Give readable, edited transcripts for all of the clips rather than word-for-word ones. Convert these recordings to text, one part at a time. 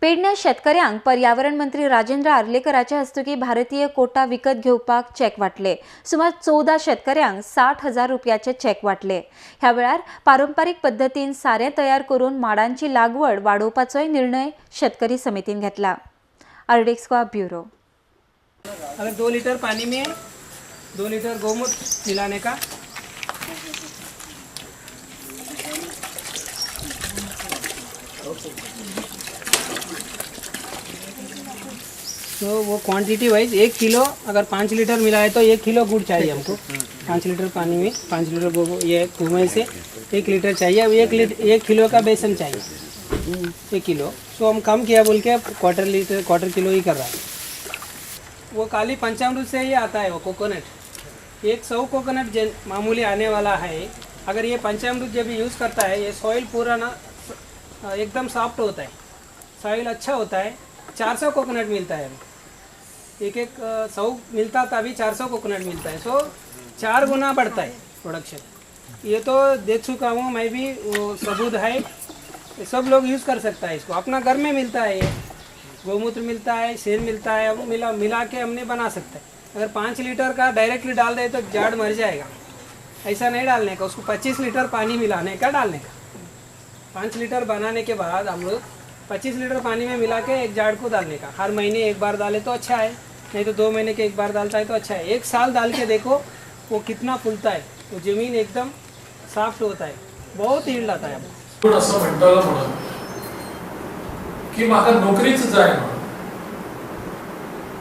पेडण्या शेतकऱ्यांक पर्यावरण मंत्री राजेंद्र आर्लेकराच्या हस्तुकी भारतीय कोटा विकत घेवपाक चेक वाटले। सुमार 14 शेतकऱ्यांक 60,000 रुपयाचे चेक वाटले। ह्या वेळार पारंपारीक पद्धतीन सारे तयार करून माडांची लागवड वाडोवपाचोय निर्णय शेतकरी समितीन घेतला। आरडेक्स गोवा ब्यूरो। अगर 2 लीटर पानी में 2 लीटर गौमूत्र मिलाने का, तो वो क्वांटिटी वाइज 1 किलो अगर 5 लीटर मिला है तो 1 किलो गुड़ चाहिए हमको। 5 लीटर पानी में 5 लीटर ये कुएं से 1 लीटर चाहिए। 1 किलो का बेसन चाहिए 1 किलो। तो हम कम किया बोल के क्वार्टर किलो ही कर रहा है। वो काली पंचामृत से ही आता है वो कोकोनट। 100 कोकोनट मामूली आने वाला है। अगर ये पंचामृत जब यूज़ करता है ये सॉइल पूरा ना एकदम सॉफ्ट होता है, सॉइल अच्छा होता है। 400 कोकोनट मिलता है, एक 100 मिलता तभी 400 कोकोनट मिलता है। सो 4 गुना बढ़ता है प्रोडक्शन। ये तो देख चुका हूँ मैं भी, वो सबूत है, सब लोग यूज़ कर सकता है इसको। अपना घर में मिलता है ये, गौमूत्र मिलता है, शेन मिलता है, वो मिला के हमने बना सकते हैं। अगर 5 लीटर का डायरेक्टली डाल दे तो झाड़ मर जाएगा। ऐसा नहीं डालने का, उसको 25 लीटर पानी मिलाने का डालने का। 5 लीटर बनाने के बाद हम लोग 25 लीटर पानी में मिला के एक झाड़ को डालने का। हर महीने एक बार डाले तो अच्छा है, नहीं तो 2 महीने के एक बार डालता है तो अच्छा है। 1 साल डाल के देखो वो कितना फुलता है, तो जमीन एकदम सॉफ्ट होता है, बहुत ईल्ड आता है। असं म्हणताला म्हणून की म्हाका नोकरीच जाय म्हणून,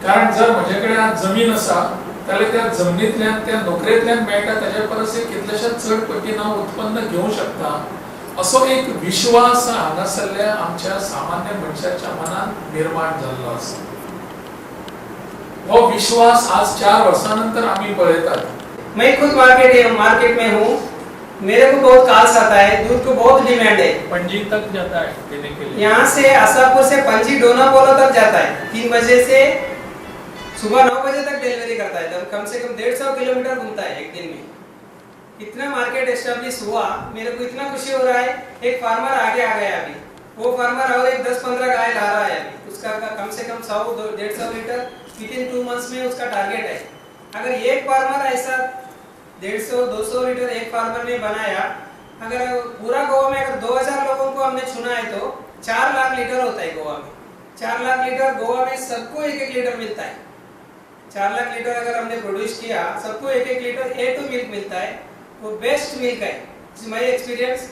कारण जर म्हजेकडे आज जमीन असा जाल्यार त्या जमनींतल्यान त्या नोकरेंतल्यान मेळटा ताचे परस कितलेशे चड पटीन हांव उत्पन्न घेवंक शकता असो एक विश्वास हांगासरल्या आमच्या सामान्य मनशाच्या मनात निर्माण जाल्लो आसा। वो विश्वास आज 4 वर्षानंतर आम्ही पळयतात। मैं खुद मार्केट में हूँ, मेरे को बहुत कॉल्स आता है, दूध को बहुत डिमांड है। पणजी तक जाता है देने के लिए। यहाँ से आशापुर से पणजी डोनापोलो तक जाता है। 3 बजे से सुबह 9 बजे तक डिलीवरी करता है। तब कम से कम 150 किलोमीटर घूमता है एक दिन में। इतना मार्केट एस्टेब्लिश हुआ, मेरे को इतना खुशी हो रहा है। एक फार्मर आगे आ गया अभी, वो फार्मर और एक 10-15 गाय ला रहा है अभी। उसका कम से कम 100-150 लीटर विदिन 2 मंथ्स में उसका टारगेट है। अगर एक फार्मर ऐसा 150-200 लीटर एक फार्मर ने बनाया, अगर पूरा गोवा में अगर 2000 लोगों को हमने चुना है तो 4 लाख लीटर होता है गोवा में। 4 लाख लीटर गोवा में सबको 1-1 लीटर मिलता है। 4 लाख लीटर अगर हमने प्रोड्यूस किया, सबको 1-1 लीटर A2 मिल्क मिलता है। वो बेस्ट मिल्क है, माय एक्सपीरियंस।